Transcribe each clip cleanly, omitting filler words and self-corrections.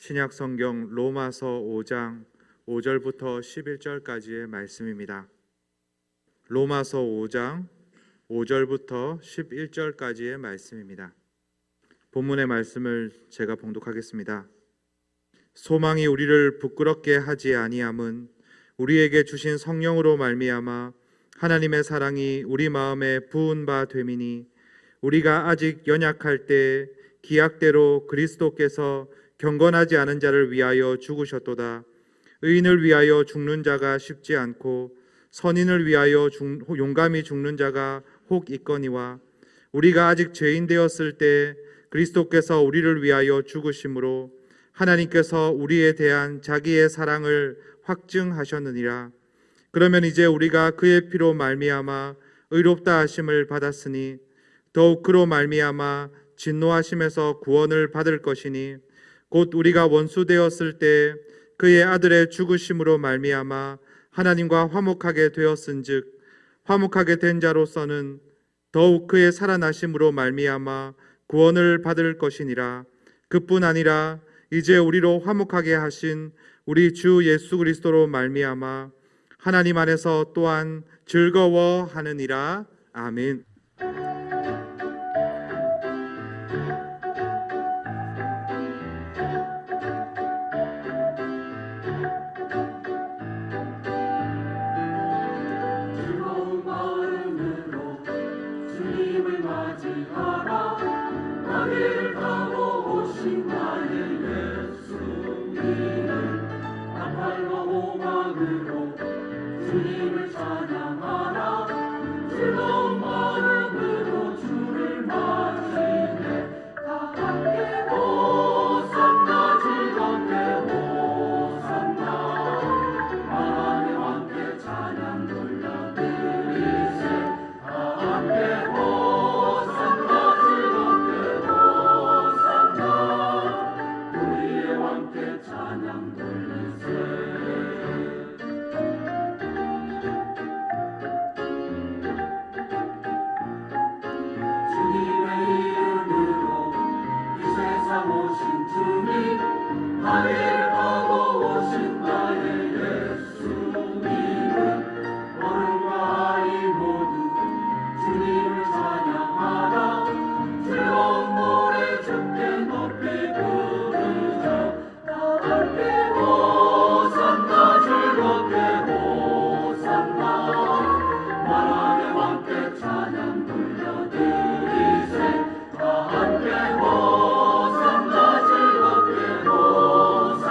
신약 성경 로마서 5장 5절부터 11절까지의 말씀입니다. 로마서 5장 5절부터 11절까지의 말씀입니다. 본문의 말씀을 제가 봉독하겠습니다. 소망이 우리를 부끄럽게 하지 아니함은 우리에게 주신 성령으로 말미암아 하나님의 사랑이 우리 마음에 부은 바 됨이니, 우리가 아직 연약할 때 기약대로 그리스도께서 경건하지 않은 자를 위하여 죽으셨도다. 의인을 위하여 죽는 자가 쉽지 않고 선인을 위하여 용감히 죽는 자가 혹 있거니와, 우리가 아직 죄인 되었을 때 그리스도께서 우리를 위하여 죽으심으로 하나님께서 우리에 대한 자기의 사랑을 확증하셨느니라. 그러면 이제 우리가 그의 피로 말미암아 의롭다 하심을 받았으니 더욱 그로 말미암아 진노하심에서 구원을 받을 것이니, 곧 우리가 원수 되었을 때 그의 아들의 죽으심으로 말미암아 하나님과 화목하게 되었은즉, 화목하게 된 자로서는 더욱 그의 살아나심으로 말미암아 구원을 받을 것이니라. 그뿐 아니라 이제 우리로 화목하게 하신 우리 주 예수 그리스도로 말미암아 하나님 안에서 또한 즐거워하느니라. 아멘. 주님을 찬양하라. 즐거운 마음으로 주를 맞이해 다 함께 호산나, 즐겁게 호산나. 만왕의 왕께 찬양 돌려드리세. 다 함께 호산나, 즐겁게 호산나. 우리의 왕께 찬양 돌리세. 하늘 가고 오신 나의 예수님은 어른과 아이 모두 주님을 찬양하라. 즐거운 노래 주께 높이 부르자. 다 함께 호산나, 즐겁게 호산나. 만왕의 왕께 찬양 돌려드리세. 다 함께 호산나, 즐겁게 호산나.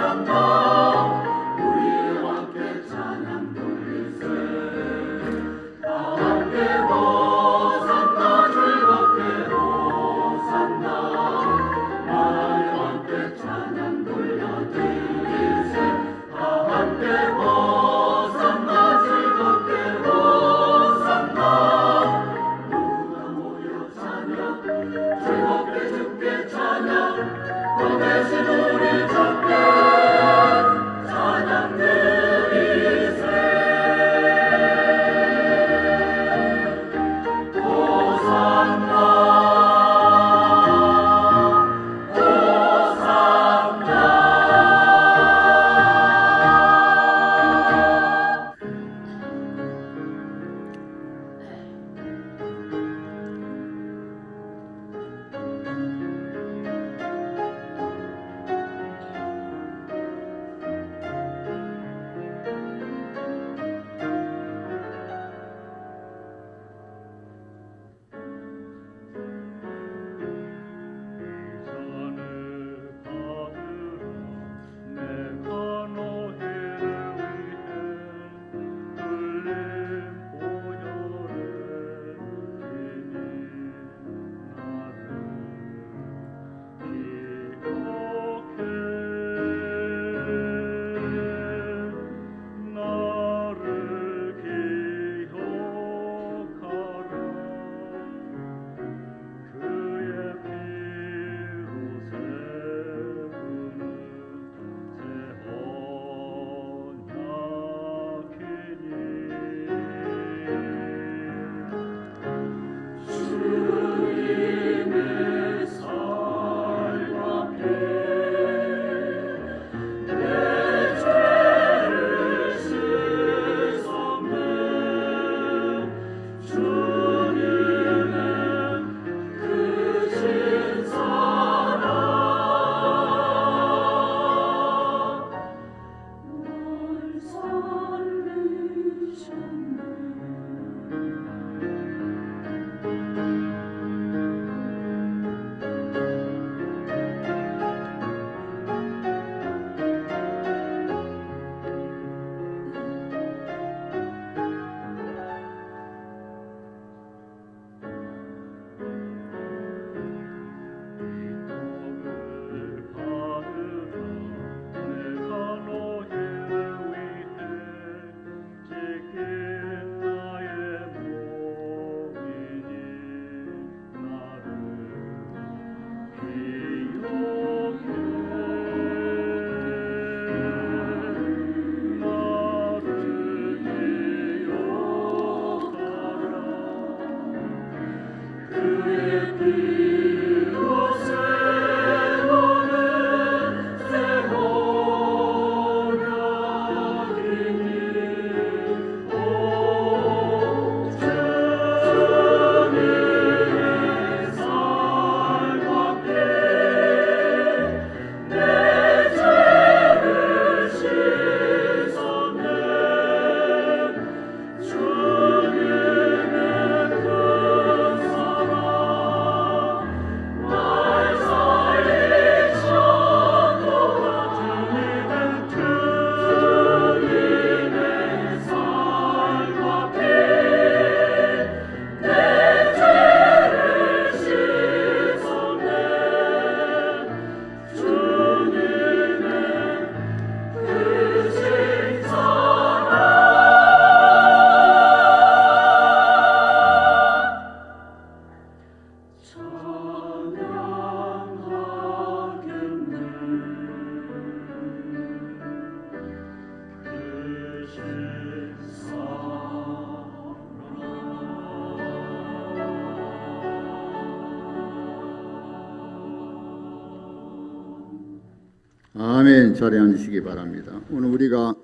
아멘. 자리에 앉으시기 바랍니다. 오늘 우리가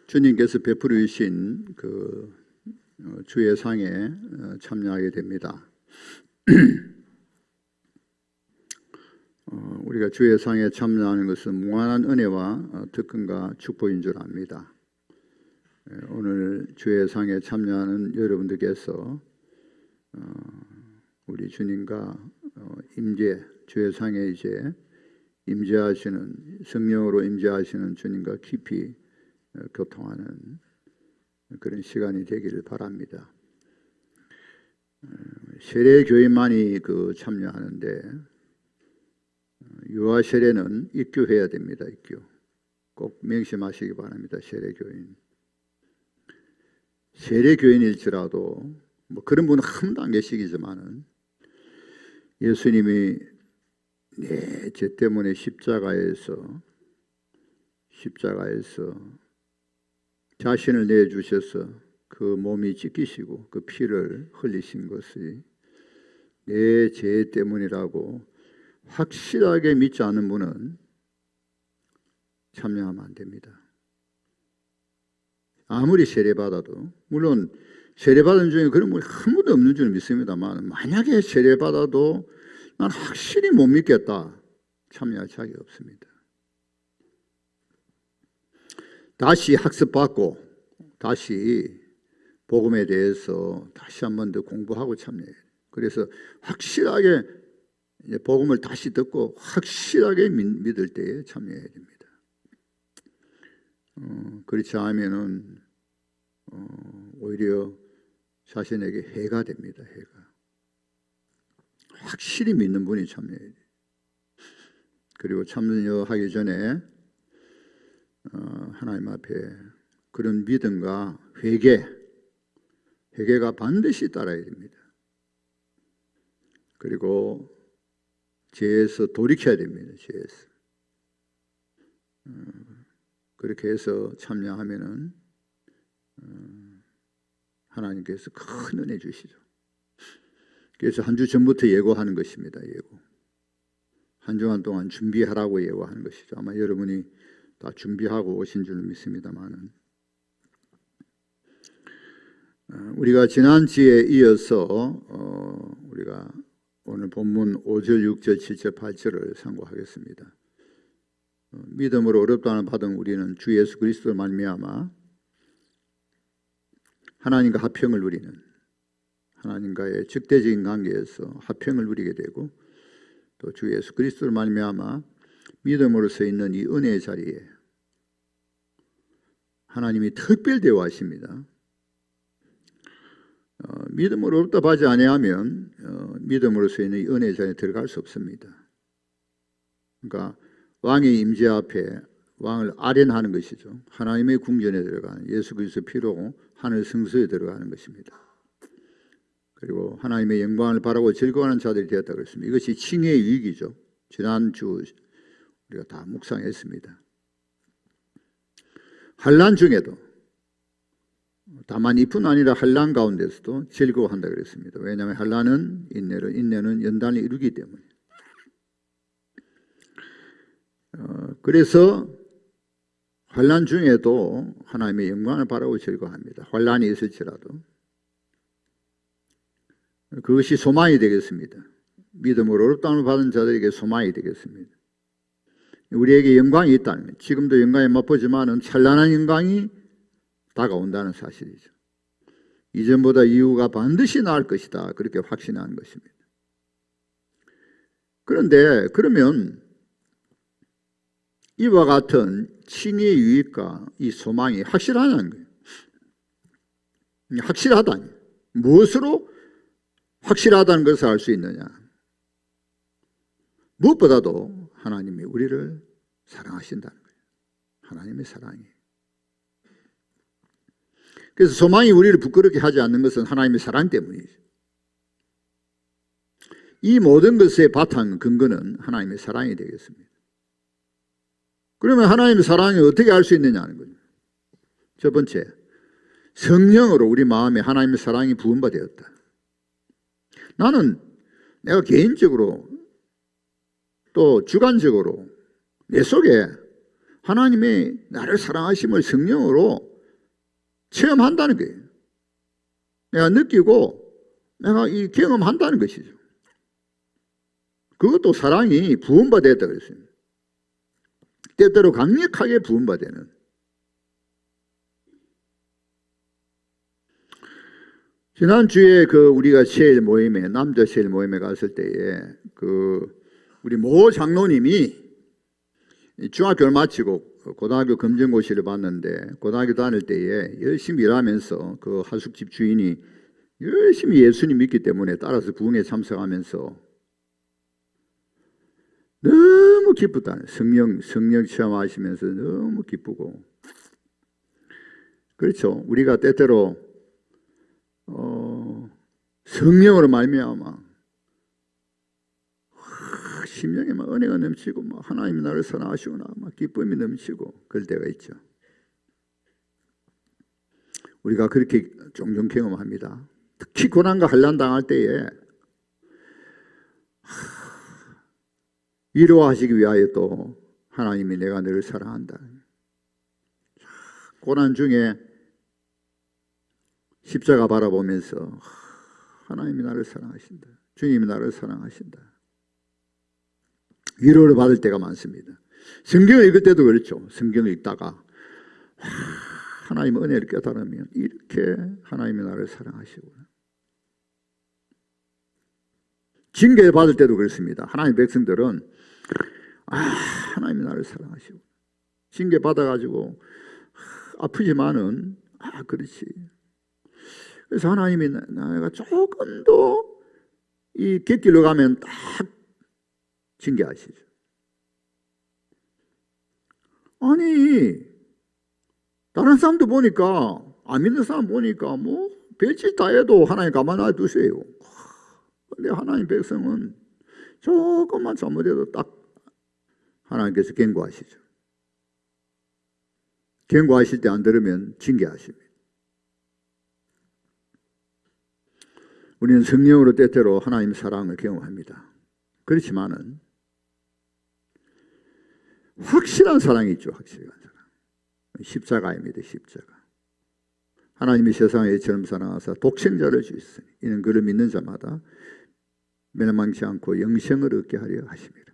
주님께서 베풀어 주신 그 주의 상에 참여하게 됩니다. 우리가 주의 상에 참여하는 것은 무한한 은혜와 특권과 축복인 줄 압니다. 오늘 주의 상에 참여하는 여러분들께서 우리 주님과 주의 상에 이제 임재하시는, 성령으로 임재하시는 주님과 깊이 교통하는 그런 시간이 되기를 바랍니다. 세례 교인만이 참여하는데 유아 세례는 입교해야 됩니다. 입교 꼭 명심하시기 바랍니다. 세례 교인, 세례 교인일지라도 그런 분은 한 분도 안 계시지만은 예수님이 죄 때문에 십자가에서 자신을 내주셔서 그 몸이 찢기시고 그 피를 흘리신 것이 내 죄 때문이라고 확실하게 믿지 않는 분은 참여하면 안 됩니다. 아무리 세례받아도, 물론 세례받은 중에 그런 분이 한 분도 없는 줄 믿습니다만, 만약에 세례받아도 난 확실히 못 믿겠다, 참여할 자격이 없습니다. 다시 학습받고 다시 복음에 대해서 다시 한 번 더 공부하고 참여해요. 그래서 확실하게 복음을 다시 듣고 확실하게 믿을 때에 참여해야 됩니다. 그렇지 않으면은 오히려 자신에게 해가 됩니다. 해가. 확실히 믿는 분이 참여해야 돼요. 그리고 참여하기 전에 하나님 앞에 그런 믿음과 회개가 반드시 따라야 됩니다. 그리고 죄에서 돌이켜야 됩니다. 죄에서. 그렇게 해서 참여하면은 하나님께서 큰 은혜 주시죠. 그래서 한 주 전부터 예고하는 것입니다. 예고. 한 주간 동안 준비하라고 예고하는 것이죠. 아마 여러분이 다 준비하고 오신 줄 믿습니다만은, 우리가 지난주에 이어서 우리가 오늘 본문 5절, 6절, 7절, 8절을 상고하겠습니다. 믿음으로 어렵다는 받은 우리는 주 예수 그리스도로 말미암아 하나님과 화평을 누리는, 하나님과의 적대적인 관계에서 화평을 누리게 되고, 또 주 예수 그리스도로 말미암아 믿음으로 서 있는 이 은혜의 자리에 하나님이 특별 대우하십니다. 믿음으로 어렵다 하지 아니하면 믿음으로 서 있는 이 은혜의 자리에 들어갈 수 없습니다. 그러니까 왕의 임재 앞에 왕을 아련하는 것이죠. 하나님의 궁전에 들어가는, 예수 그리스도 피로 하늘 성소에 들어가는 것입니다. 그리고 하나님의 영광을 바라고 즐거워하는 자들이 되었다고 했습니다. 이것이 칭의의 유익이죠. 지난주 우리가 다 묵상했습니다. 환난 중에도, 다만 이뿐 아니라 환난 가운데서도 즐거워한다 그랬습니다. 왜냐하면 환난은 인내를, 인내는 연단을 이루기 때문에. 그래서 환난 중에도 하나님의 영광을 바라고 즐거워합니다. 환난이 있을지라도. 그것이 소망이 되겠습니다. 믿음으로 어렵다함을 받은 자들에게 소망이 되겠습니다. 우리에게 영광이 있다면, 지금도 영광에 맛보지만은 찬란한 영광이 다가온다는 사실이죠. 이전보다 이후가 반드시 나을 것이다, 그렇게 확신하는 것입니다. 그런데 그러면 이와 같은 칭의의 유익과 이 소망이 확실하냐는 거예요. 확실하다니. 무엇으로 확실하다는 것을 알 수 있느냐? 무엇보다도 하나님이 우리를 사랑하신다는 거예요. 하나님의 사랑이. 그래서 소망이 우리를 부끄럽게 하지 않는 것은 하나님의 사랑 때문이죠. 이 모든 것의 바탕, 근거는 하나님의 사랑이 되겠습니다. 그러면 하나님의 사랑을 어떻게 알 수 있느냐는 거죠. 첫 번째, 성령으로 우리 마음에 하나님의 사랑이 부음받았다. 나는 내가 개인적으로 또 주관적으로 내 속에 하나님의 나를 사랑하심을 성령으로 체험한다는 거예요. 내가 느끼고 내가 이 경험한다는 것이죠. 그것도 사랑이 부음받았다 그랬어요. 때때로 강력하게 부음받는. 지난주에 우리가 세일 모임에, 남자 세일 모임에 갔을 때에 우리 모 장로님이 중학교를 마치고 고등학교 검정고시를 봤는데, 고등학교 다닐 때에 열심히 일하면서 그 하숙집 주인이 열심히 예수님 믿기 때문에 따라서 부흥에 참석하면서 너무 기쁘다. 성령 체험하시면서 너무 기쁘고. 그렇죠. 우리가 때때로 성령으로 말미암아 심령에 막 은혜가 넘치고 막 하나님이 나를 사랑하시구나 막 기쁨이 넘치고 그럴 때가 있죠. 우리가 그렇게 종종 경험합니다. 특히 고난과 환난 당할 때에 위로하시기 위하여 또 하나님이 내가 너를 사랑한다. 고난 중에 십자가 바라보면서 하나님이 나를 사랑하신다. 주님이 나를 사랑하신다. 위로를 받을 때가 많습니다. 성경을 읽을 때도 그렇죠. 성경을 읽다가 하나님의 은혜를 깨달으면 이렇게 하나님이 나를 사랑하시구나. 징계를 받을 때도 그렇습니다. 하나님의 백성들은 하나님이 나를 사랑하시고 징계 받아가지고 아프지만은 그렇지. 그래서 하나님이 내가 조금 더 이 객길로 가면 딱 징계하시죠. 아니 다른 사람도 보니까 안 믿는 사람 보니까 뭐 별짓 다 해도 하나님 가만 놔두세요. 근데 하나님 백성은 조금만 잘못해도 딱 하나님께서 경고하시죠. 경고하실 때 안 들으면 징계하십니다. 우리는 성령으로 때때로 하나님의 사랑을 경험합니다. 그렇지만은 확실한 사랑이 있죠. 확실한 사랑. 십자가입니다. 십자가. 하나님이 세상에 이처럼 사랑하사 독생자를 주셨으니 이는 그를 믿는 자마다 멸망치 않고 영생을 얻게 하려 하십니다.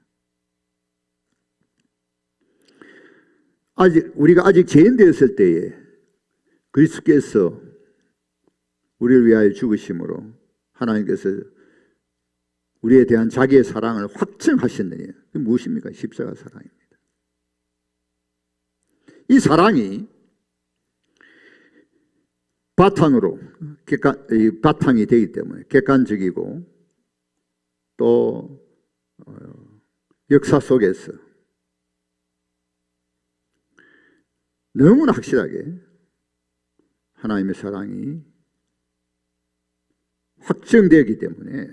우리가 아직 죄인 되었을 때에 그리스도께서 우리를 위하여 죽으심으로 하나님께서 우리에 대한 자기의 사랑을 확증하셨느니 그게 무엇입니까? 십자가 사랑입니다. 이 사랑이 바탕이 되기 때문에 객관적이고 또 역사 속에서 너무나 확실하게 하나님의 사랑이 확정되기 때문에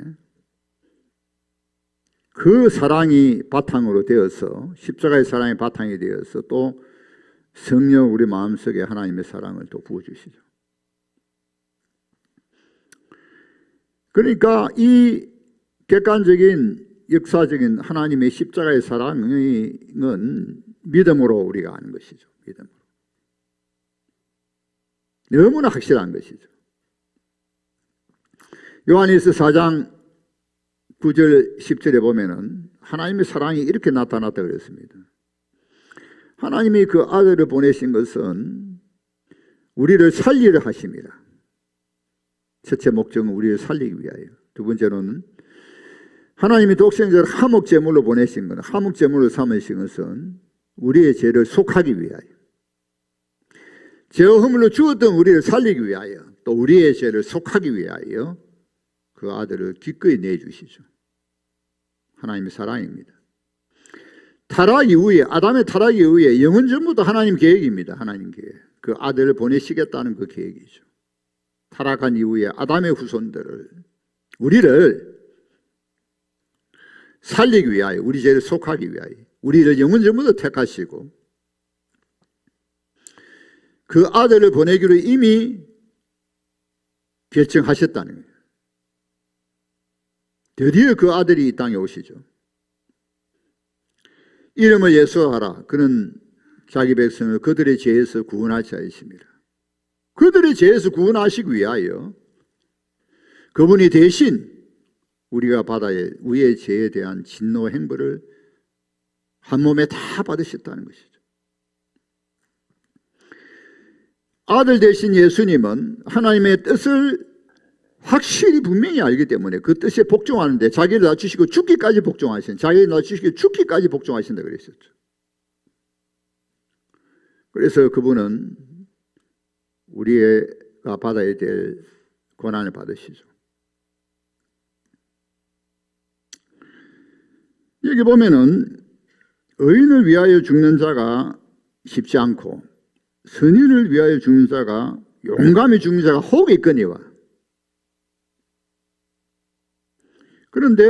그 사랑이 바탕으로 되어서 십자가의 사랑이 바탕이 되어서 또 성령 우리 마음속에 하나님의 사랑을 또 부어주시죠. 그러니까 이 객관적인 역사적인 하나님의 십자가의 사랑은 믿음으로 우리가 아는 것이죠. 믿음으로. 너무나 확실한 것이죠. 요한일서 4장 9절 10절에 보면은 하나님의 사랑이 이렇게 나타났다 그랬습니다. 하나님이 그 아들을 보내신 것은 우리를 살리려 하심이라. 첫째 목적은 우리를 살리기 위하여. 두 번째로는 하나님이 독생자를 화목제물로 보내신 것은 화목제물로 삼으신 것은 우리의 죄를 속하기 위하여. 죄와 허물로 죽었던 우리를 살리기 위하여 또 우리의 죄를 속하기 위하여 그 아들을 기꺼이 내주시죠. 하나님의 사랑입니다. 타락 이후에 아담의 타락 이후에 영원 전부터 하나님 계획입니다. 하나님 계획. 그 아들을 보내시겠다는 그 계획이죠. 타락한 이후에 아담의 후손들을 우리를 살리기 위하여 우리 죄를 속하기 위하여 우리를 영원 전부터 택하시고 그 아들을 보내기로 이미 결정하셨다는 거예요. 드디어 그 아들이 이 땅에 오시죠. 이름을 예수하라. 그는 자기 백성을 그들의 죄에서 구원할 자이십니다. 그들의 죄에서 구원하시기 위하여 그분이 대신 우리가 받아야 우리의 죄에 대한 진노 행벌을 한 몸에 다 받으셨다는 것이죠. 아들 대신 예수님은 하나님의 뜻을 확실히 분명히 알기 때문에 그 뜻에 복종하는데 자기를 낮추시고 죽기까지 복종하신, 자기를 낮추시고 죽기까지 복종하신다 그랬었죠. 그래서 그분은 우리가 받아야 될 고난을 받으시죠. 여기 보면은 의인을 위하여 죽는 자가 쉽지 않고 선인을 위하여 죽는 자가, 용감히 죽는 자가 혹 있거니와. 그런데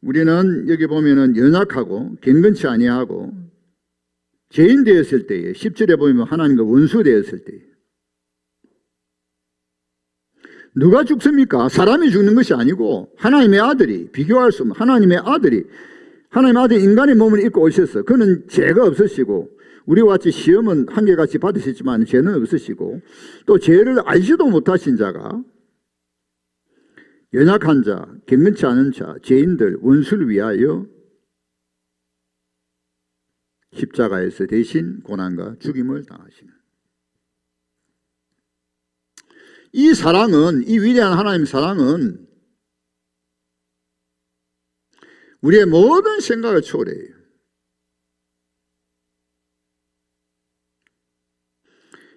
우리는 여기 보면은 연약하고 경건치 아니하고 죄인 되었을 때에, 10절에 보면 하나님과 원수 되었을 때에 누가 죽습니까? 사람이 죽는 것이 아니고 하나님의 아들이, 비교할 수 없는 하나님의 아들이, 하나님의 아들이 인간의 몸을 입고 오셨어. 그는 죄가 없으시고 우리와 같이 시험은 한결같이 받으셨지만 죄는 없으시고 또 죄를 알지도 못하신 자가 연약한 자, 경건치 않은 자, 죄인들, 원수를 위하여 십자가에서 대신 고난과 죽임을 당하시는 이 사랑은, 이 위대한 하나님의 사랑은 우리의 모든 생각을 초월해요.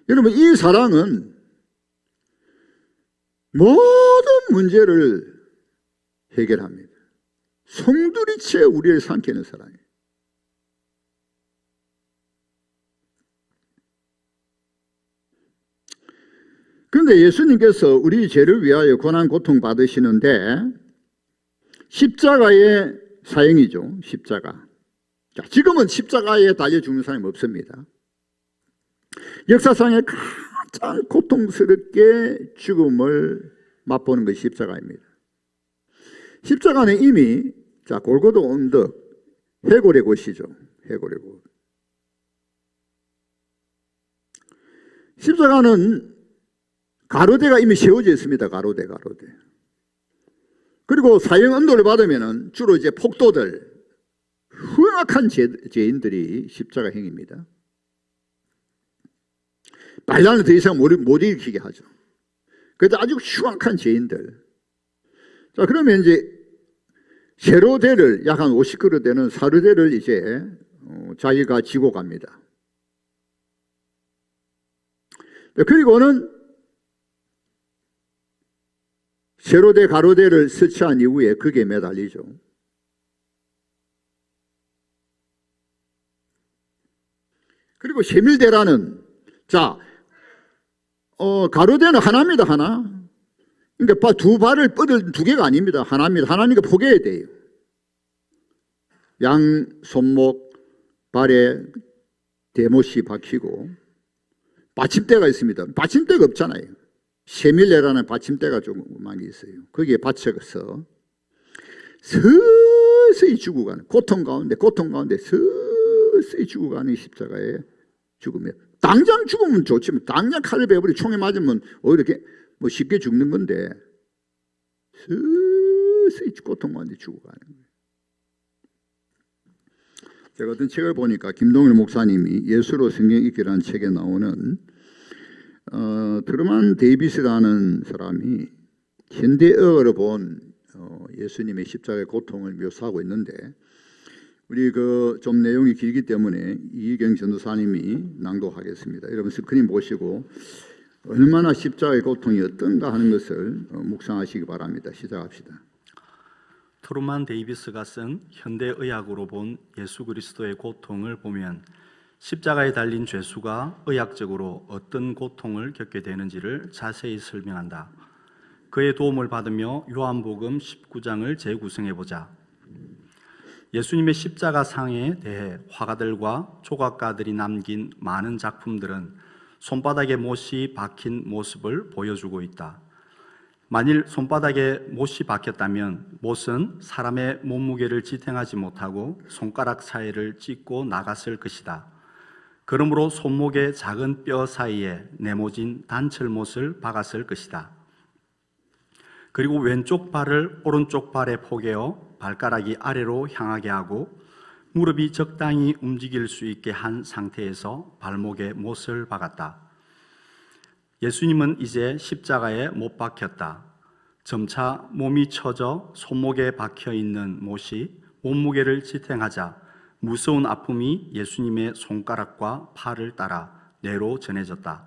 여러분, 이 사랑은 모든 문제를 해결합니다. 송두리째 우리를 삼키는 사랑이에요. 그런데 예수님께서 우리 죄를 위하여 고난 고통 받으시는데 십자가의 사형이죠. 십자가. 자, 지금은 십자가에 달려 죽는 사람이 없습니다. 역사상에 가장 고통스럽게 죽음을 맛보는 것이 십자가입니다. 십자가는 이미 골고다 언덕, 해골의 곳이죠. 해골의 곳. 십자가는 가로대가 이미 세워져 있습니다. 가로대. 그리고 사형 언도를 받으면 주로 이제 폭도들, 흉악한 죄인들이 십자가형입니다. 반란을 더 이상 못 일으키게 하죠. 그래도 아주 흉악한 죄인들. 자, 그러면 이제 세로대를, 약 한 50그루 되는 사르대를 이제 자기가 지고 갑니다. 그리고는 세로대, 가로대를 설치한 이후에 그게 매달리죠. 그리고 세밀대라는, 가로대는 하나입니다, 하나. 그러니까 두 발을 뻗을 두 개가 아닙니다. 하나입니다. 하나니까 포개야 돼요. 양 손목, 발에 대못이 박히고, 받침대가 있습니다. 받침대가 없잖아요. 세밀레라는 받침대가 조그만 게 있어요. 거기에 받쳐서 서서히 죽어가는, 고통 가운데 서서히 죽어가는 십자가의 죽음이에요. 당장 죽으면 좋지만 당장 칼을 베어버리 총에 맞으면 오히려 이렇게 쉽게 죽는 건데 서서히 고통 가운데 죽어가는 거예요. 제가 어떤 책을 보니까 김동일 목사님이 예수로 성경 읽기라는 책에 나오는 트루먼 데이비스라는 사람이 현대어로 본 예수님의 십자가의 고통을 묘사하고 있는데, 우리 좀 내용이 길기 때문에 이희경 전도사님이 낭독하겠습니다. 여러분 스크린 보시고 얼마나 십자가의 고통이 어떤가 하는 것을 묵상하시기 바랍니다. 시작합시다. 트루먼 데이비스가 쓴 현대의학으로 본 예수 그리스도의 고통을 보면 십자가에 달린 죄수가 의학적으로 어떤 고통을 겪게 되는지를 자세히 설명한다. 그의 도움을 받으며 요한복음 19장을 재구성해보자. 예수님의 십자가상에 대해 화가들과 조각가들이 남긴 많은 작품들은 손바닥에 못이 박힌 모습을 보여주고 있다. 만일 손바닥에 못이 박혔다면 못은 사람의 몸무게를 지탱하지 못하고 손가락 사이를 찢고 나갔을 것이다. 그러므로 손목의 작은 뼈 사이에 네모진 단철못을 박았을 것이다. 그리고 왼쪽 발을 오른쪽 발에 포개어 발가락이 아래로 향하게 하고 무릎이 적당히 움직일 수 있게 한 상태에서 발목에 못을 박았다. 예수님은 이제 십자가에 못 박혔다. 점차 몸이 처져 손목에 박혀 있는 못이 몸무게를 지탱하자 무서운 아픔이 예수님의 손가락과 팔을 따라 뇌로 전해졌다.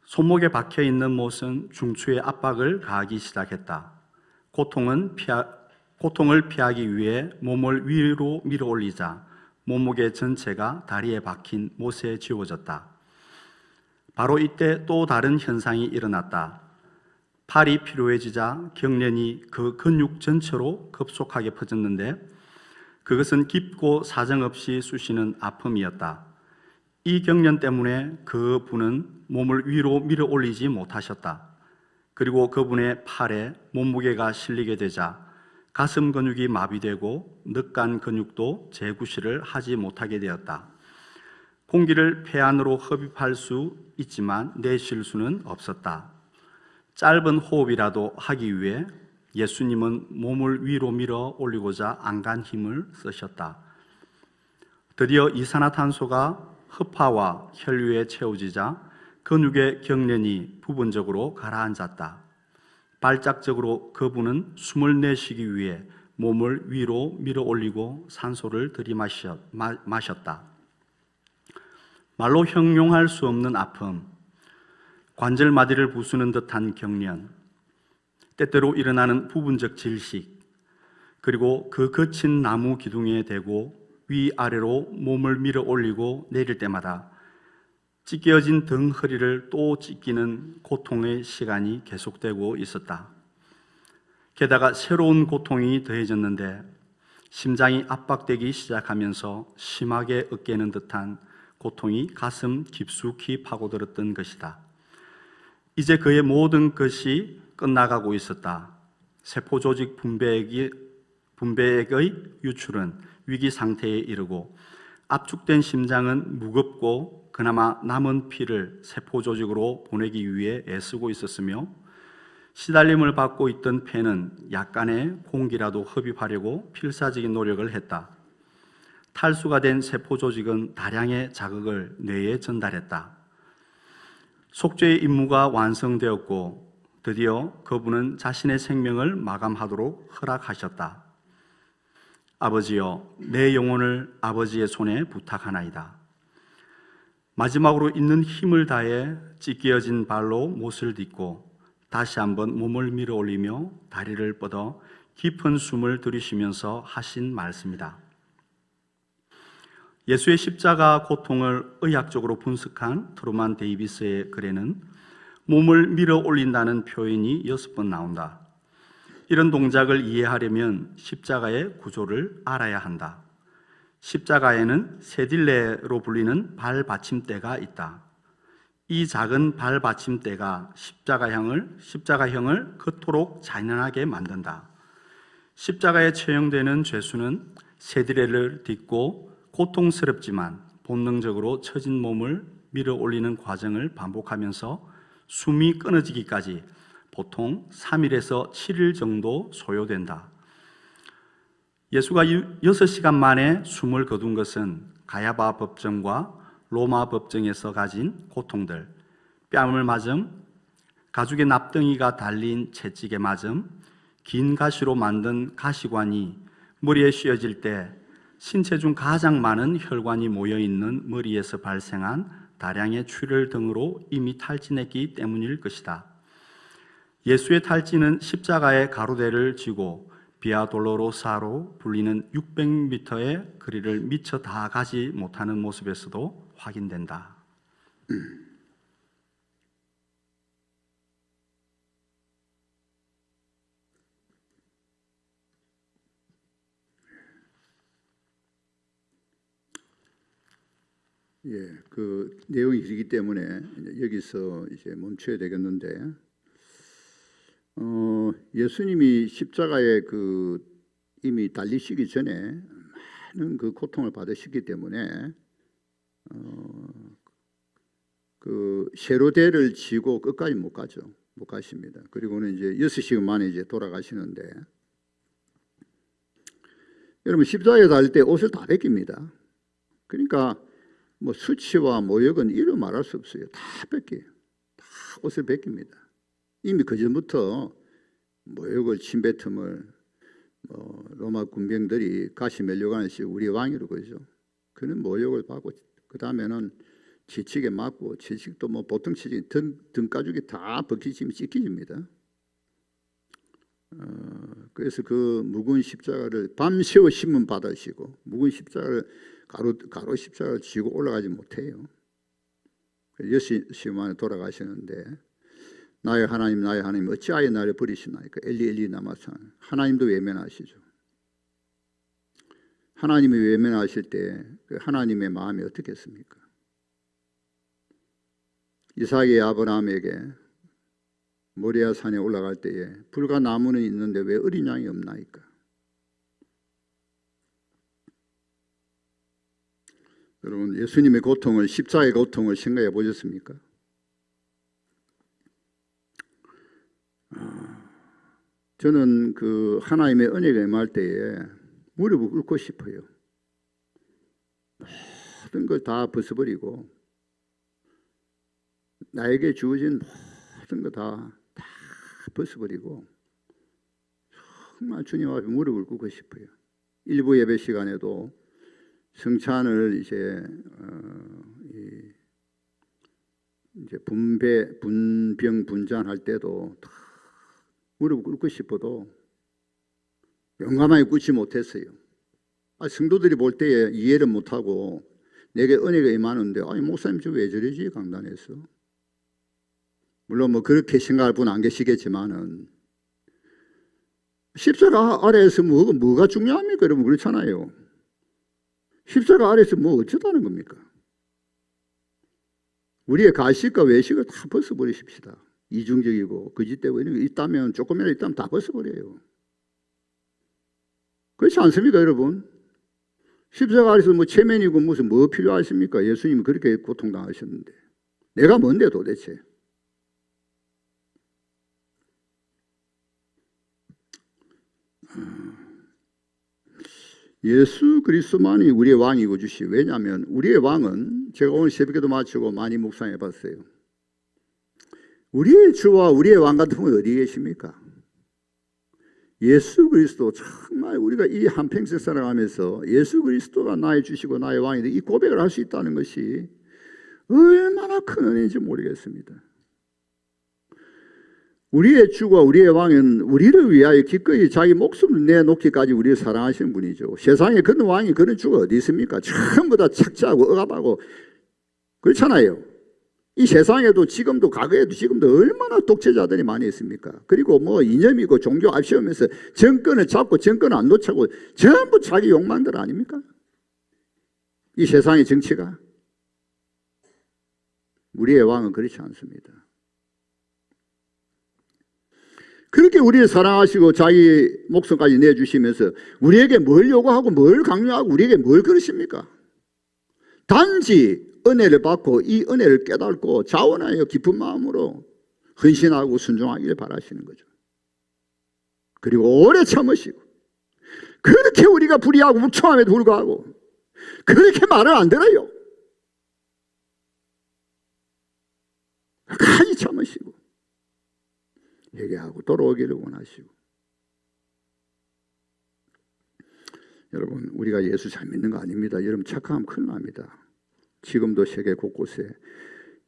손목에 박혀 있는 못은 중추의 압박을 가하기 시작했다. 고통을 피하기 위해 몸을 위로 밀어 올리자 몸무게 전체가 다리에 박힌 못에 지워졌다. 바로 이때 또 다른 현상이 일어났다. 팔이 피로해지자 경련이 그 근육 전체로 급속하게 퍼졌는데 그것은 깊고 사정없이 쑤시는 아픔이었다. 이 경련 때문에 그분은 몸을 위로 밀어 올리지 못하셨다. 그리고 그분의 팔에 몸무게가 실리게 되자 가슴 근육이 마비되고 늑간 근육도 재구실을 하지 못하게 되었다. 공기를 폐 안으로 흡입할 수 있지만 내쉴 수는 없었다. 짧은 호흡이라도 하기 위해 예수님은 몸을 위로 밀어 올리고자 안간 힘을 쓰셨다. 드디어 이산화탄소가 흡하와 혈류에 채워지자 근육의 경련이 부분적으로 가라앉았다. 발작적으로 그분은 숨을 내쉬기 위해 몸을 위로 밀어 올리고 산소를 들이마셨다. 말로 형용할 수 없는 아픔, 관절마디를 부수는 듯한 경련, 때때로 일어나는 부분적 질식, 그리고 그 거친 나무 기둥에 대고 위아래로 몸을 밀어 올리고 내릴 때마다 찢겨진 등 허리를 또 찢기는 고통의 시간이 계속되고 있었다. 게다가 새로운 고통이 더해졌는데 심장이 압박되기 시작하면서 심하게 으깨는 듯한 고통이 가슴 깊숙이 파고들었던 것이다. 이제 그의 모든 것이 끝나가고 있었다. 세포조직 분배액의 유출은 위기 상태에 이르고 압축된 심장은 무겁고 그나마 남은 피를 세포조직으로 보내기 위해 애쓰고 있었으며 시달림을 받고 있던 폐는 약간의 공기라도 흡입하려고 필사적인 노력을 했다. 탈수가 된 세포조직은 다량의 자극을 뇌에 전달했다. 속죄의 임무가 완성되었고 드디어 그분은 자신의 생명을 마감하도록 허락하셨다. 아버지여, 내 영혼을 아버지의 손에 부탁하나이다. 마지막으로 있는 힘을 다해 찢겨진 발로 못을 딛고 다시 한번 몸을 밀어 올리며 다리를 뻗어 깊은 숨을 들이쉬면서 하신 말씀이다. 예수의 십자가 고통을 의학적으로 분석한 트루만 데이비스의 글에는 몸을 밀어 올린다는 표현이 6번 나온다. 이런 동작을 이해하려면 십자가의 구조를 알아야 한다. 십자가에는 세딜레로 불리는 발 받침대가 있다. 이 작은 발 받침대가 십자가형을 그토록 잔인하게 만든다. 십자가에 처형되는 죄수는 세딜레를 딛고 고통스럽지만 본능적으로 처진 몸을 밀어 올리는 과정을 반복하면서 숨이 끊어지기까지 보통 3일에서 7일 정도 소요된다. 예수가 6시간 만에 숨을 거둔 것은 가야바 법정과 로마 법정에서 가진 고통들, 뺨을 맞음, 가죽의 납덩이가 달린 채찍에 맞음, 긴 가시로 만든 가시관이 머리에 씌워질 때 신체 중 가장 많은 혈관이 모여있는 머리에서 발생한 다량의 출혈 등으로 이미 탈진했기 때문일 것이다. 예수의 탈진은 십자가의 가로대를 지고 비아 돌로로사로 불리는 600m의 거리를 미처 다 가지 못하는 모습에서도 확인된다. 예, 그 내용이 길기 때문에 여기서 이제 멈춰야 되겠는데, 예수님이 십자가에 이미 달리시기 전에 많은 그 고통을 받으셨기 때문에 세로대를 지고 끝까지 못 가죠. 못 가십니다. 그리고는 이제 6시간 만에 이제 돌아가시는데, 여러분 십자가에 달릴 때 옷을 다 벗깁니다. 그러니까 뭐 수치와 모욕은 이루 말할 수 없어요. 다 벗겨요. 다 옷을 벗깁니다. 이미 그 전부터 모욕을 침뱉음을 로마 군병들이 가시 멜려가는 식 우리 왕이로 그러죠. 그는 모욕을 받고 그 다음에는 채찍에 맞고, 채찍도 뭐 보통 채찍 등가죽이 다 벗기지면 찢기집니다. 그래서 그 무거운 십자가를 밤새워 신문 받으시고 무거운 십자가를 가로 십자가를 쥐고 올라가지 못해요. 6시 만에 돌아가시는데, 나의 하나님 어찌하여 나를 버리시나이까. 엘리 라마사. 하나님도 외면하시죠. 하나님이 외면하실 때 그 하나님의 마음이 어떻겠습니까? 이삭이 아브라함에게 모리아 산에 올라갈 때에 불과 나무는 있는데 왜 어린 양이 없나이까. 여러분, 예수님의 고통을, 십자가의 고통을 생각해 보셨습니까? 저는 그 하나님의 은혜가 임할 때에 무릎을 꿇고 싶어요. 모든 걸 다 벗어버리고 나에게 주어진 모든 거 다 벗어버리고 정말 주님 앞에 무릎을 꿇고 싶어요. 일부 예배 시간에도 성찬을 이제 분병 분잔할 때도 다 무릎을 꿇고 싶어도 용감하게 꿇지 못했어요. 성도들이 볼 때에 이해를 못하고 내게 은혜가 임하는데, 목사님 저 왜 저러지 강단에서. 물론 뭐 그렇게 생각할 분 안 계시겠지만은, 십자가 아래에서 뭐가 중요합니까? 여러분 그렇잖아요. 십자가 아래에서 뭐 어쩌다는 겁니까? 우리의 가식과 외식을 다 벗어버리십시다. 이중적이고 거짓되고 이런 게 있다면, 조금이라도 있다면 다 벗어버려요. 그렇지 않습니까 여러분? 십자가 아래서 뭐 체면이고 무슨 뭐 필요하십니까? 예수님은 그렇게 고통당하셨는데 내가 뭔데 도대체. 예수 그리스도만이 우리의 왕이고 주시. 왜냐하면 우리의 왕은, 제가 오늘 새벽에도 마치고 많이 묵상해 봤어요. 우리의 주와 우리의 왕 같은 분이 어디 계십니까? 예수 그리스도. 정말 우리가 이 한평생 살아가면서 예수 그리스도가 나의 주시고 나의 왕이다, 이 고백을 할 수 있다는 것이 얼마나 큰 은혜인지 모르겠습니다. 우리의 주가 우리의 왕은 우리를 위하여 기꺼이 자기 목숨을 내놓기까지 우리를 사랑하시는 분이죠. 세상에 그런 왕이, 그런 주가 어디 있습니까? 전부 다 착취하고 억압하고 그렇잖아요. 이 세상에도 지금도 과거에도 지금도 얼마나 독재자들이 많이 있습니까? 그리고 뭐 이념이고 종교 앞세우면서 정권을 잡고 정권을 안 놓치고 전부 자기 욕망들 아닙니까? 이 세상의 정치가. 우리의 왕은 그렇지 않습니다. 그렇게 우리를 사랑하시고 자기 목숨까지 내주시면서 우리에게 뭘 요구하고 뭘 강요하고 우리에게 뭘 그러십니까? 단지 은혜를 받고 이 은혜를 깨닫고 자원하여 깊은 마음으로 헌신하고 순종하기를 바라시는 거죠. 그리고 오래 참으시고, 그렇게 우리가 불의하고 묵청함에도 불구하고 그렇게 말을 안 들어요. 끝까지 참으시고 회개하고 돌아오기를 원하시고. 여러분, 우리가 예수 잘 믿는 거 아닙니다. 여러분 착각하면 큰일 납니다. 지금도 세계 곳곳에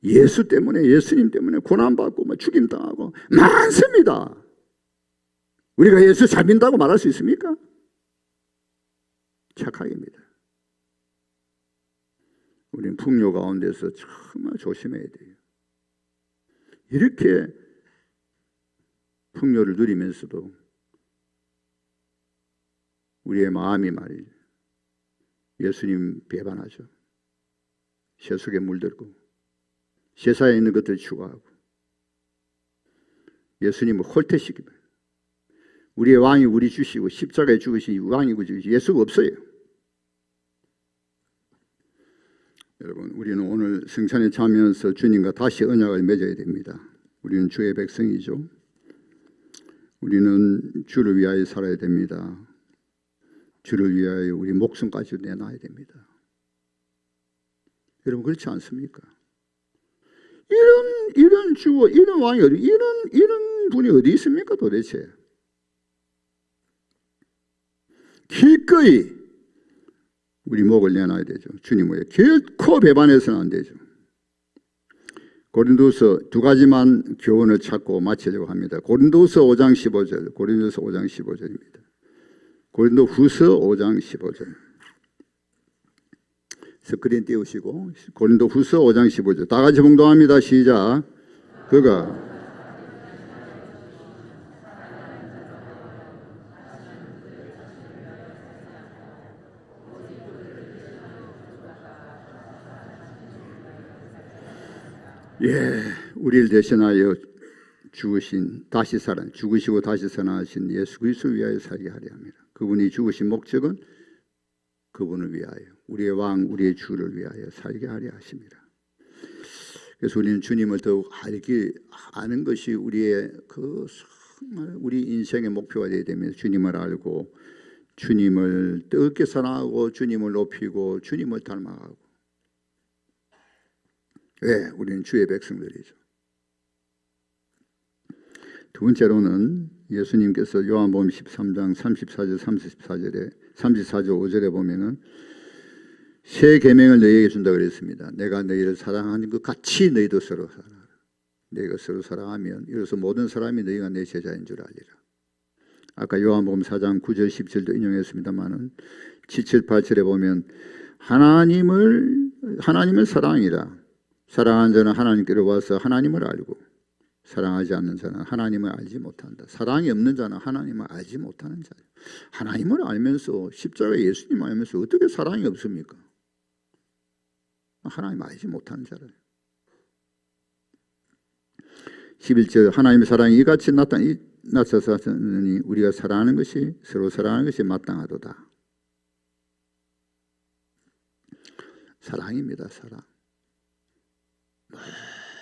예수 때문에, 예수님 때문에 고난받고 죽임당하고 많습니다. 우리가 예수 잘 믿는다고 말할 수 있습니까? 착각입니다. 우리는 풍요 가운데서 정말 조심해야 돼요. 이렇게 풍요를 누리면서도 우리의 마음이 말이죠, 예수님 배반하죠. 세속에 물들고 세상에 있는 것들을 추구하고 예수님을 홀태시킵니다. 우리의 왕이 우리 주시고 십자가에 죽으신 왕이고 예수가 없어요. 여러분, 우리는 오늘 성찬에 참여해서 주님과 다시 언약을 맺어야 됩니다. 우리는 주의 백성이죠. 우리는 주를 위하여 살아야 됩니다. 주를 위하여 우리 목숨까지 내놔야 됩니다. 여러분, 그렇지 않습니까? 이런 주고 이런 왕이 이런 분이 어디 있습니까 도대체? 기꺼이 우리 목을 내놔야 되죠. 주님 외에 결코 배반해서는 안 되죠. 고린도서 두 가지만 교훈을 찾고 마치려고 합니다. 고린도서 5장 15절, 고린도서 5장 15절입니다. 고린도 후서 5장 15절. 스크린 띄우시고 고린도 후서 5장 15절 다 같이 봉독합니다. 시작. 그가 우리를 대신하여 죽으신 다시 살아 죽으시고 다시 살아나신 예수 그리스도를 위하여 살게 하려 합니다. 그분이 죽으신 목적은 그분을 위하여 우리의 왕 우리의 주를 위하여 살게 하려 하십니다. 그래서 우리는 주님을 더욱 알기 아는 것이 우리의 우리 인생의 목표가 되어야 됩니다. 주님을 알고 주님을 뜨겁게 사랑하고 주님을 높이고 주님을 닮아가고. 왜? 우리는 주의 백성들이죠. 두 번째로는 예수님께서 요한복음 13장 34절 34절에 34절 5절에 보면은 새 계명을 너희에게 준다 그랬습니다. 내가 너희를 사랑하는 것 같이 너희도 서로 사랑하라. 너희가 서로 사랑하면 이로써 모든 사람이 너희가 내 제자인 줄 알리라. 아까 요한복음 4장 9절 10절도 인용했습니다만은 7, 8절에 보면 하나님을 사랑이라. 사랑하는 자는 하나님께로 와서 하나님을 알고 사랑하지 않는 자는 하나님을 알지 못한다. 사랑이 없는 자는 하나님을 알지 못하는 자예요. 하나님을 알면서 십자가 예수님 알면서 어떻게 사랑이 없습니까? 하나님 알지 못하는 자를. 11절 하나님의 사랑이 이같이 나타났으니 우리가 사랑하는 것이 서로 사랑하는 것이 마땅하도다. 사랑입니다. 사랑.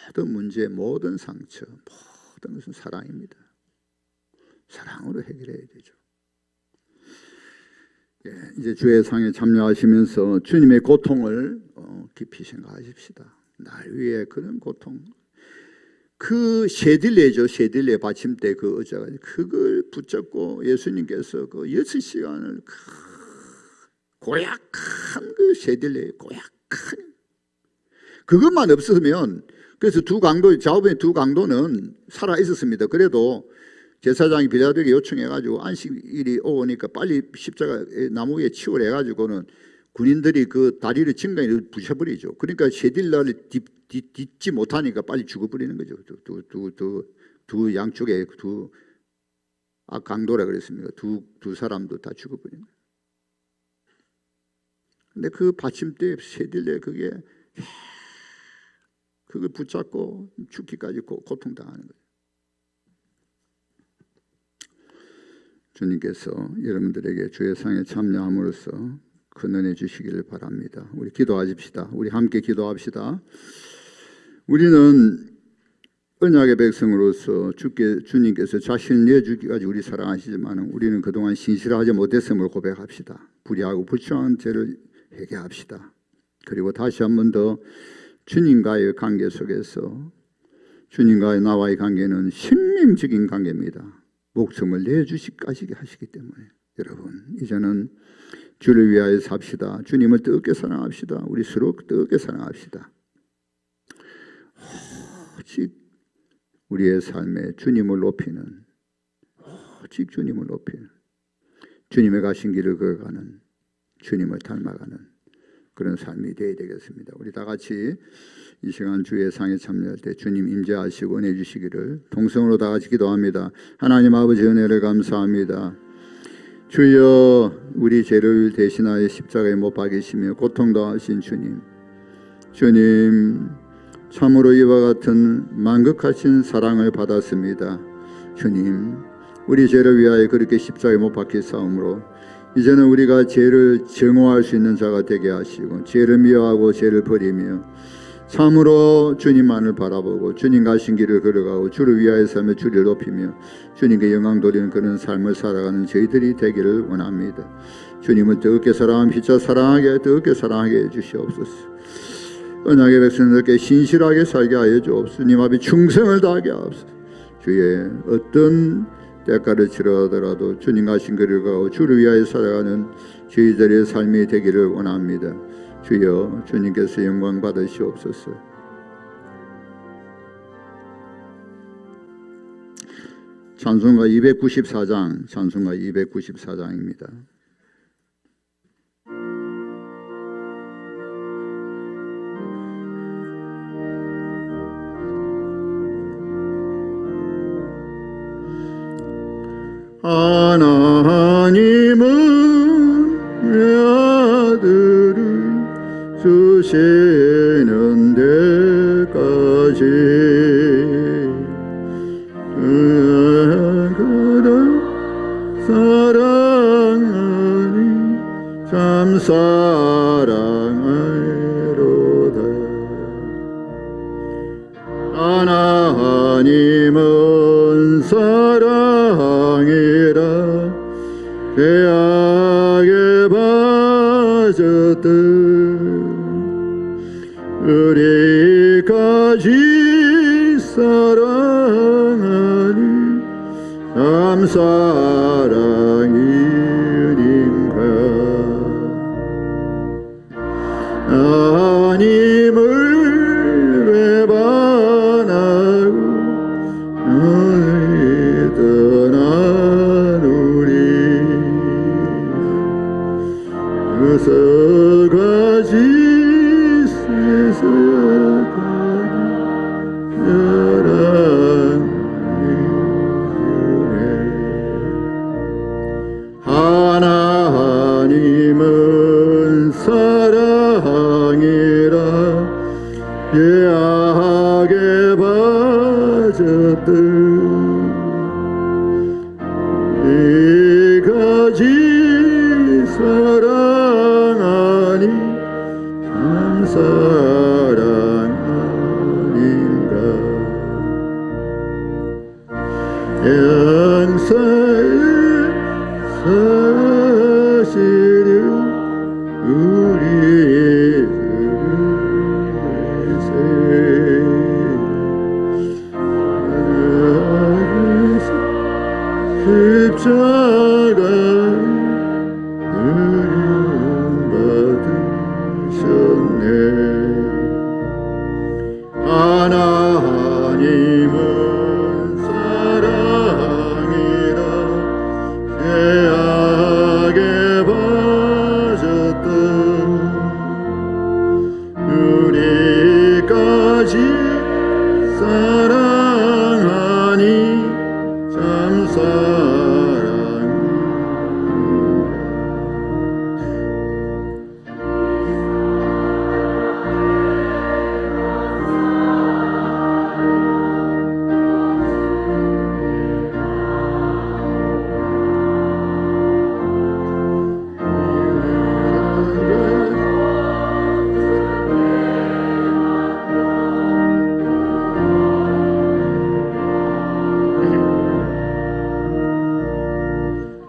모든 문제, 모든 상처, 모든 것은 사랑입니다. 사랑으로 해결해야 되죠. 이제 주의 상에 참여하시면서 주님의 고통을 깊이 생각하십시다. 날 위해 그런 고통, 그 셰딜레죠. 셰딜레 받침대 그 의자가 그걸 붙잡고 예수님께서 그 6시간을 고약한 그 셰딜레 고약한 그것만 없었으면 그래서 좌우변의 두 강도는 살아 있었습니다. 그래도 제사장이 빌라도에게 요청해가지고 안식일이 오니까 빨리 십자가 나무 위에 치우래가지고는 군인들이 그 다리를 증강에 부셔버리죠. 그러니까 셰딜라를 딛지 못하니까 빨리 죽어버리는 거죠. 두 양쪽에 두 강도라 그랬습니다. 두 사람도 다 죽어버리는 거예요. 근데 그 받침대 셰딜레 그걸 붙잡고 죽기까지 고통당하는 거예요. 주님께서 여러분들에게 주의 상에 참여함으로써 큰 은혜 주시기를 바랍니다. 우리 기도하십시다. 우리 함께 기도합시다. 우리는 언약의 백성으로서 주님께서 자신을 내어주기까지 우리 사랑하시지만 우리는 그동안 신실하지 못했음을 고백합시다. 불의하고 불충한 죄를 회개합시다. 그리고 다시 한 번 더 주님과의 관계 속에서 주님과의 나와의 관계는 생명적인 관계입니다. 목숨을 내주시까지 하시기 때문에 여러분 이제는 주를 위하여 삽시다. 주님을 뜨겁게 사랑합시다. 우리 서로 뜨겁게 사랑합시다. 오직 우리의 삶에 주님을 높이는 오직 주님을 높이는 주님의 가신 길을 걸어가는 주님을 닮아가는 그런 삶이 되어야 되겠습니다. 우리 다 같이 이 시간 주의 상에 참여할 때 주님 임재하시고 은혜 주시기를 동성으로 다 같이 기도합니다. 하나님 아버지 은혜를 감사합니다. 주여 우리 죄를 대신하여 십자가에 못 박이시며 고통당하신 주님 참으로 이와 같은 만극하신 사랑을 받았습니다. 주님, 우리 죄를 위하여 그렇게 십자가에 못 박혀 싸움으로 이제는 우리가 죄를 정오할 수 있는 자가 되게 하시고 죄를 미워하고 죄를 버리며 참으로 주님만을 바라보고 주님 가신 길을 걸어가고 주를 위하여 살며 주를 높이며 주님께 영광 돌리는 그런 삶을 살아가는 저희들이 되기를 원합니다. 주님을 뜨겁게 사랑하며 피차 뜨겁게 사랑하게 해주시옵소서. 언약의 백성들께 신실하게 살게 하여 주옵소서. 주님 앞에 충성을 다하게 하옵소서. 주의 어떤 대가를 치러하더라도 주님 가신 길을 가고 주를 위하여 살아가는 저희들의 삶이 되기를 원합니다. 주여, 주님께서 영광 받으시옵소서. 찬송가 294장입니다. 하나님은 내 아들을 주시는 데까지 그를 사랑하니 참 사랑하리로다. 하나님은 사랑이라 죄악에 빠졌듯 우리까지 사랑하니 참 사랑이니까. 하나님을 배반하고 떠난 우리 서가지 하나님은 사랑이라 죄악에 빠졌듯 이까지 사랑하니 참 사랑 아닌가. 영사의 사시려 우리의 십자가 받으셨네. 하나님은 사랑이라 죄악에 빠졌던 우리까지 사랑하니 참 사랑.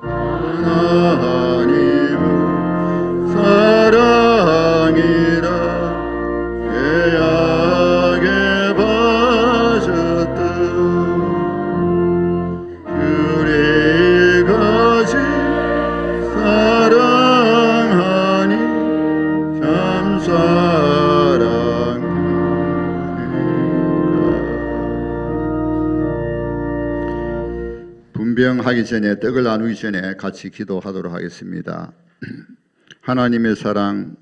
하나님은 사랑이라 죄악에 빠졌듯 우리까지 사랑하니 참 사랑하니까. 분병하기 전에 떡을 나누기 전에 같이 기도하도록 하겠습니다. 하나님의 사랑,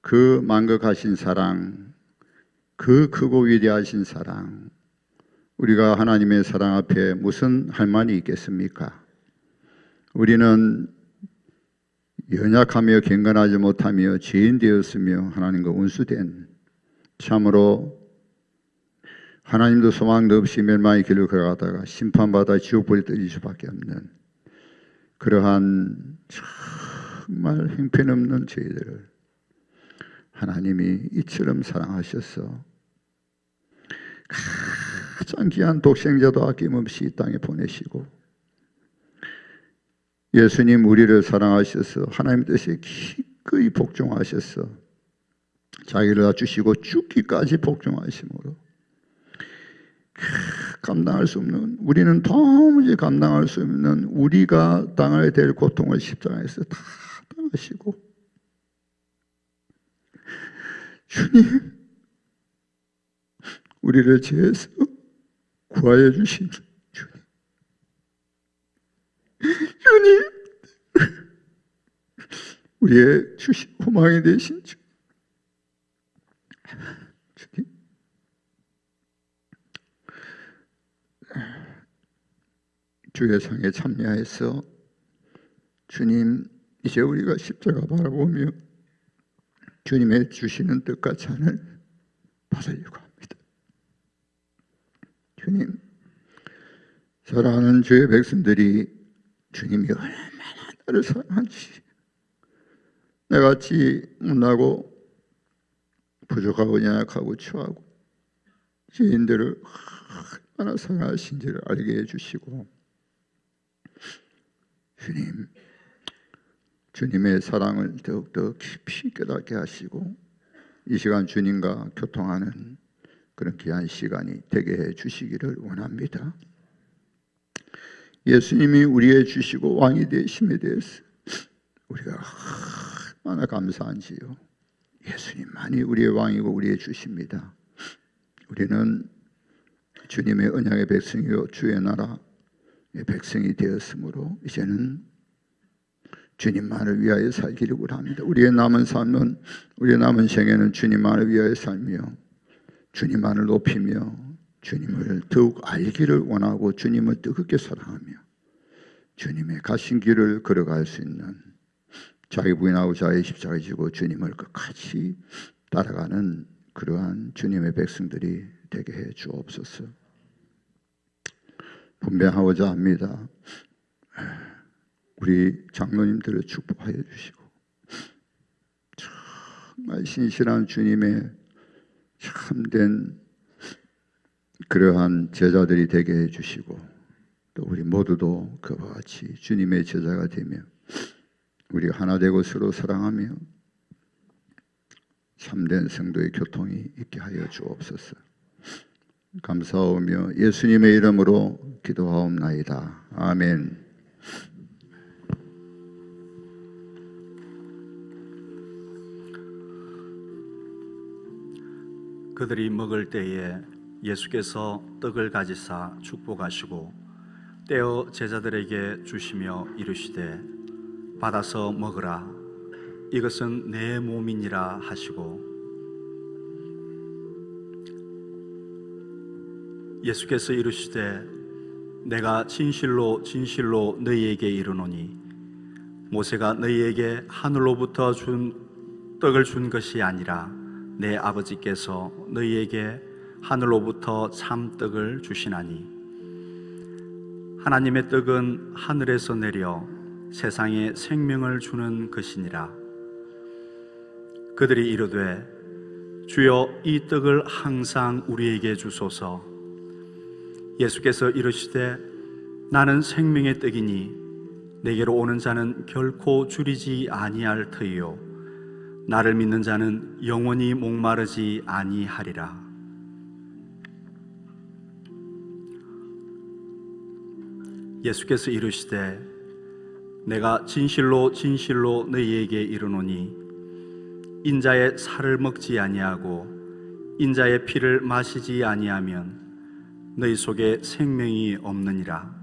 그 만극하신 사랑, 그 크고 위대하신 사랑, 우리가 하나님의 사랑 앞에 무슨 할 말이 있겠습니까? 우리는 연약하며 경건하지 못하며 죄인 되었으며 하나님과 원수된, 참으로 하나님도 소망도 없이 멸망의 길을 걸어가다가 심판받아 지옥불에 떨어질 수밖에 없는 그러한 정말 형편없는 저희들을 하나님이 이처럼 사랑하셔서 가장 귀한 독생자도 아낌없이 이 땅에 보내시고 예수님 우리를 사랑하셔서 하나님 뜻에 기꺼이 복종하셔서 자기를 다 주시고 죽기까지 복종하심으로 감당할 수 없는, 우리는 도무지 감당할 수 없는 우리가 당해야 될 고통을 십자가에서 다 당하시고 주님 우리를 죄에서 구하여 주신 주님 우리의 주신 소망이 되신 주님 주의 상에 참여해서 주님 이제 우리가 십자가 바라보며 주님의 주시는 뜻과 찬을 받으려고 합니다. 주님 사랑하는 주의 백성들이 주님이 얼마나 나를 사랑한지 나같이 못나고 부족하고 연약하고 추하고 죄인들을 얼마나 사랑하신지를 알게 해주시고 주님 주님의 사랑을 더욱더 깊이 깨닫게 하시고 이 시간 주님과 교통하는 그런 귀한 시간이 되게 해 주시기를 원합니다. 예수님이 우리의 주시고 왕이 되심에 대해서 우리가 얼마나 감사한지요. 예수님만이 우리의 왕이고 우리의 주십니다. 우리는 주님의 언약의 백성이요 주의 나라의 백성이 되었으므로 이제는 주님만을 위하여 살기를 원합니다. 우리의 남은 삶은 우리의 남은 생애는 주님만을 위하여 살며 주님만을 높이며 주님을 더욱 알기를 원하고 주님을 뜨겁게 사랑하며 주님의 가신 길을 걸어갈 수 있는 자기 부인하고 자기 십자가를 지고 주님을 끝까지 따라가는 그러한 주님의 백성들이 되게 해 주옵소서. 분배하고자 합니다. 우리 장로님들을 축복하여 주시고 정말 신실한 주님의 참된 그러한 제자들이 되게 해주시고 또 우리 모두도 그와 같이 주님의 제자가 되며 우리가 하나 되고 서로 사랑하며 참된 성도의 교통이 있게 하여 주옵소서. 감사하며 예수님의 이름으로 기도하옵나이다. 아멘. 그들이 먹을 때에 예수께서 떡을 가지사 축복하시고 떼어 제자들에게 주시며 이르시되 받아서 먹으라 이것은 내 몸이니라 하시고 예수께서 이르시되 내가 진실로 진실로 너희에게 이르노니 모세가 너희에게 하늘로부터 준 떡을 준 것이 아니라 내 아버지께서 너희에게 하늘로부터 참 떡을 주시나니 하나님의 떡은 하늘에서 내려 세상에 생명을 주는 것이니라. 그들이 이르되 주여 이 떡을 항상 우리에게 주소서. 예수께서 이르시되 나는 생명의 떡이니 내게로 오는 자는 결코 줄이지 아니할 터이요 나를 믿는 자는 영원히 목마르지 아니하리라. 예수께서 이르시되 내가 진실로 진실로 너희에게 이르노니 인자의 살을 먹지 아니하고 인자의 피를 마시지 아니하면 너희 속에 생명이 없느니라.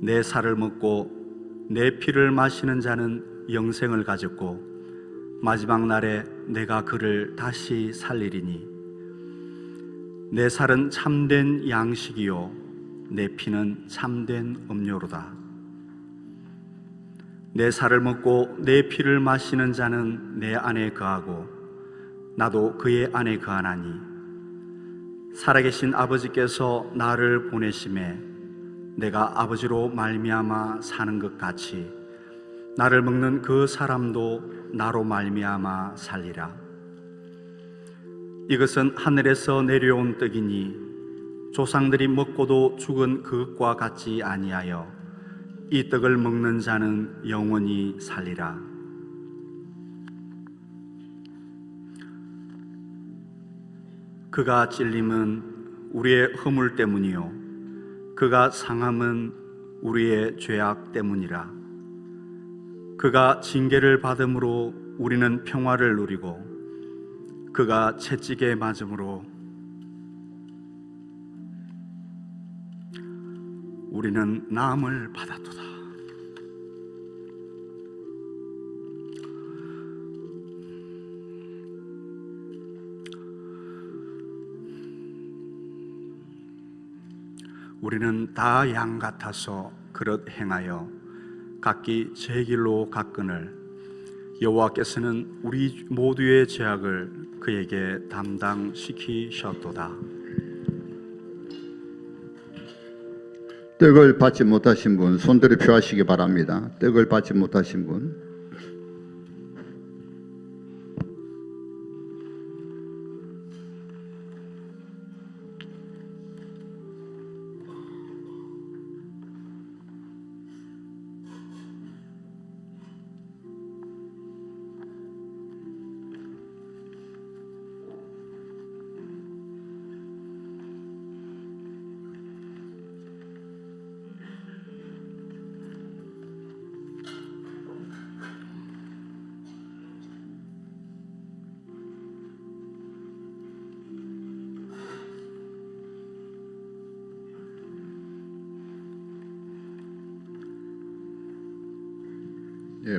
내 살을 먹고 내 피를 마시는 자는 영생을 가졌고 마지막 날에 내가 그를 다시 살리리니 내 살은 참된 양식이요 내 피는 참된 음료로다. 내 살을 먹고 내 피를 마시는 자는 내 안에 거하고 나도 그의 안에 거하나니 살아계신 아버지께서 나를 보내심에 내가 아버지로 말미암아 사는 것 같이 나를 먹는 그 사람도 나로 말미암아 살리라. 이것은 하늘에서 내려온 떡이니 조상들이 먹고도 죽은 그것과 같지 아니하여 이 떡을 먹는 자는 영원히 살리라. 그가 찔림은 우리의 허물 때문이요 그가 상함은 우리의 죄악 때문이라. 그가 징계를 받음으로 우리는 평화를 누리고 그가 채찍에 맞음으로 우리는 나음을 받았도다. 우리는 다 양 같아서 그릇 행하여 각기 제 길로 갔거늘 여호와께서는 우리 모두의 죄악을 그에게 담당시키셨도다. 떡을 받지 못하신 분 손들어 표하시기 바랍니다. 떡을 받지 못하신 분.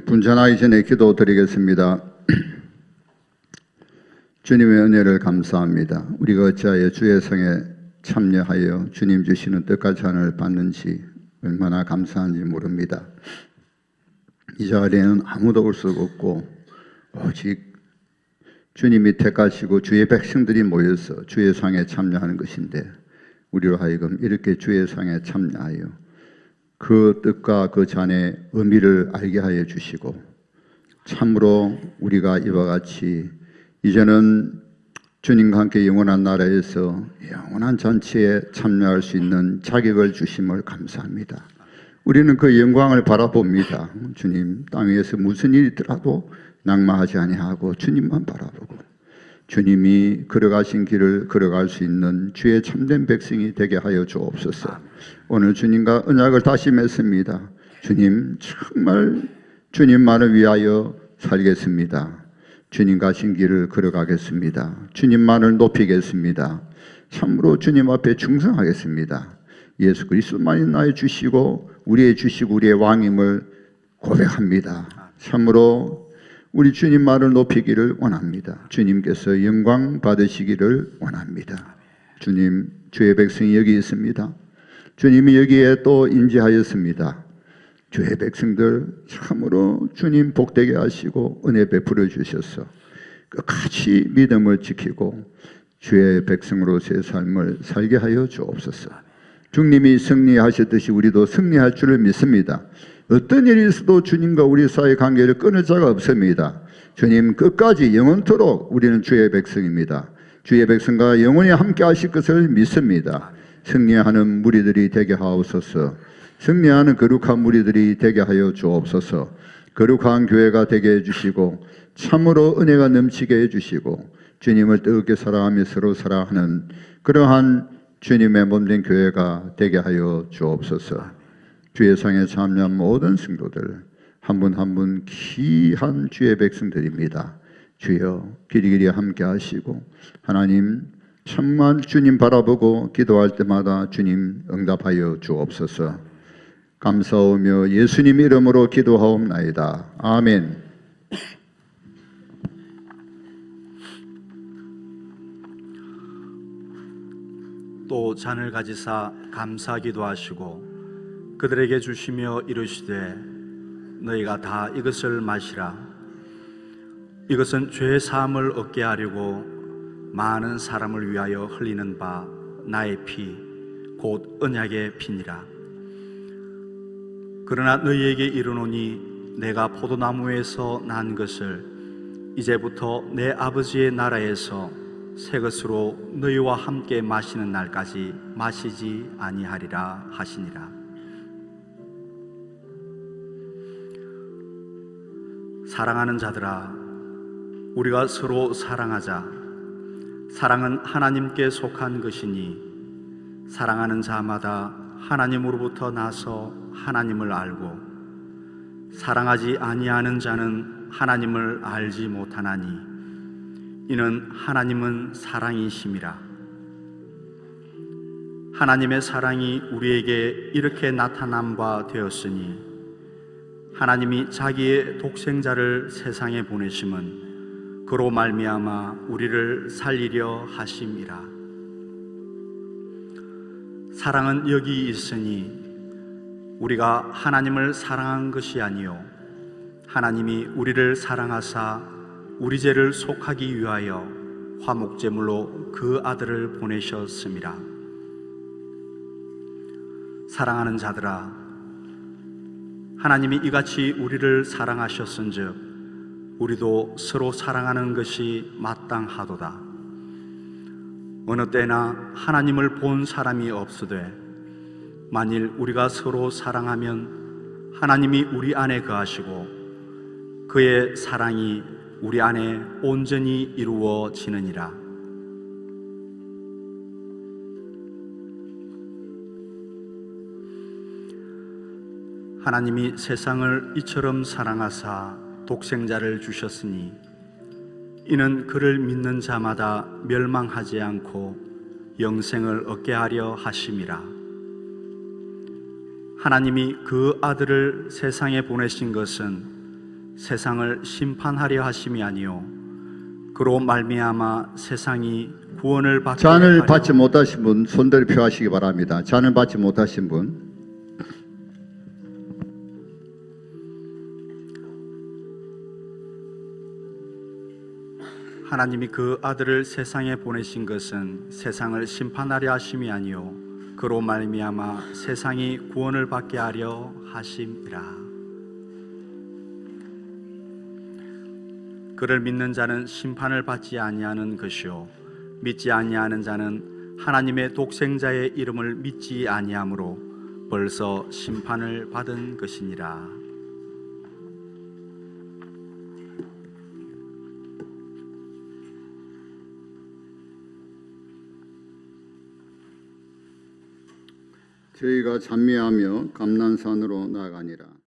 분전하기 전에 기도드리겠습니다. 주님의 은혜를 감사합니다. 우리가 어찌하여 주의 성에 참여하여 주님 주시는 떡과 잔을 받는지 얼마나 감사한지 모릅니다. 이 자리에는 아무도 올 수가 없고 오직 주님이 택하시고 주의 백성들이 모여서 주의 상에 참여하는 것인데 우리로 하여금 이렇게 주의 상에 참여하여 그 뜻과 그 잔의 의미를 알게 하여 주시고 참으로 우리가 이와 같이 이제는 주님과 함께 영원한 나라에서 영원한 잔치에 참여할 수 있는 자격을 주심을 감사합니다. 우리는 그 영광을 바라봅니다. 주님, 땅 위에서 무슨 일이 있더라도 낙마하지 아니하고 주님만 바라보고 주님이 걸어가신 길을 걸어갈 수 있는 주의 참된 백성이 되게 하여 주옵소서. 오늘 주님과 언약을 다시 맺습니다. 주님, 정말 주님만을 위하여 살겠습니다. 주님 가신 길을 걸어가겠습니다. 주님만을 높이겠습니다. 참으로 주님 앞에 충성하겠습니다. 예수 그리스도만이 나의 주시고 우리의 왕임을 고백합니다. 참으로 우리 주님만을 높이기를 원합니다. 주님께서 영광 받으시기를 원합니다. 주님, 주의 백성이 여기 있습니다. 주님이 여기에 또 임재하였습니다. 주의 백성들 참으로 주님 복되게 하시고 은혜 베풀어 주셔서 끝까지 믿음을 지키고 주의 백성으로서의 삶을 살게 하여 주옵소서. 주님이 승리하셨듯이 우리도 승리할 줄을 믿습니다. 어떤 일이 있어도 주님과 우리 사이의 관계를 끊을 자가 없습니다. 주님, 끝까지 영원토록 우리는 주의 백성입니다. 주의 백성과 영원히 함께 하실 것을 믿습니다. 승리하는 무리들이 되게 하옵소서. 승리하는 거룩한 무리들이 되게 하여 주옵소서. 거룩한 교회가 되게 해주시고 참으로 은혜가 넘치게 해주시고 주님을 뜨겁게 사랑하며 서로 사랑하는 그러한 주님의 몸된 교회가 되게 하여 주옵소서. 주의 상에 참여한 모든 성도들 한 분 한 분 귀한 주의 백성들입니다. 주여 길이길이 함께 하시고 하나님 정말 주님 바라보고 기도할 때마다 주님 응답하여 주옵소서. 감사하며 예수님 이름으로 기도하옵나이다. 아멘. 또 잔을 가지사 감사기도 하시고 그들에게 주시며 이르시되 너희가 다 이것을 마시라. 이것은 죄 사함을 얻게 하려고 많은 사람을 위하여 흘리는 바 나의 피 곧 언약의 피니라. 그러나 너희에게 이르노니 내가 포도나무에서 난 것을 이제부터 내 아버지의 나라에서 새 것으로 너희와 함께 마시는 날까지 마시지 아니하리라 하시니라. 사랑하는 자들아, 우리가 서로 사랑하자. 사랑은 하나님께 속한 것이니 사랑하는 자마다 하나님으로부터 나서 하나님을 알고 사랑하지 아니하는 자는 하나님을 알지 못하나니 이는 하나님은 사랑이심이라. 하나님의 사랑이 우리에게 이렇게 나타난 바 되었으니 하나님이 자기의 독생자를 세상에 보내심은 그로 말미암아 우리를 살리려 하심이라. 사랑은 여기 있으니 우리가 하나님을 사랑한 것이 아니요 하나님이 우리를 사랑하사 우리 죄를 속하기 위하여 화목제물로 그 아들을 보내셨음이라. 사랑하는 자들아, 하나님이 이같이 우리를 사랑하셨은즉 우리도 서로 사랑하는 것이 마땅하도다. 어느 때나 하나님을 본 사람이 없으되 만일 우리가 서로 사랑하면 하나님이 우리 안에 거하시고 그의 사랑이 우리 안에 온전히 이루어지느니라. 하나님이 세상을 이처럼 사랑하사 독생자를 주셨으니 이는 그를 믿는 자마다 멸망하지 않고 영생을 얻게 하려 하심이라. 하나님이 그 아들을 세상에 보내신 것은 세상을 심판하려 하심이 아니요 그로 말미암아 세상이 구원을 받게 잔을 하려 받지 못하신 분 손들어 표하시기 바랍니다. 잔을 받지 못하신 분. 하나님이 그 아들을 세상에 보내신 것은 세상을 심판하려 하심이 아니요 그로 말미암아 세상이 구원을 받게 하려 하심이라. 그를 믿는 자는 심판을 받지 아니하는 것이요 믿지 아니하는 자는 하나님의 독생자의 이름을 믿지 아니하므로 벌써 심판을 받은 것이니라. 저희가 찬미하며 감난산으로 나아가니라.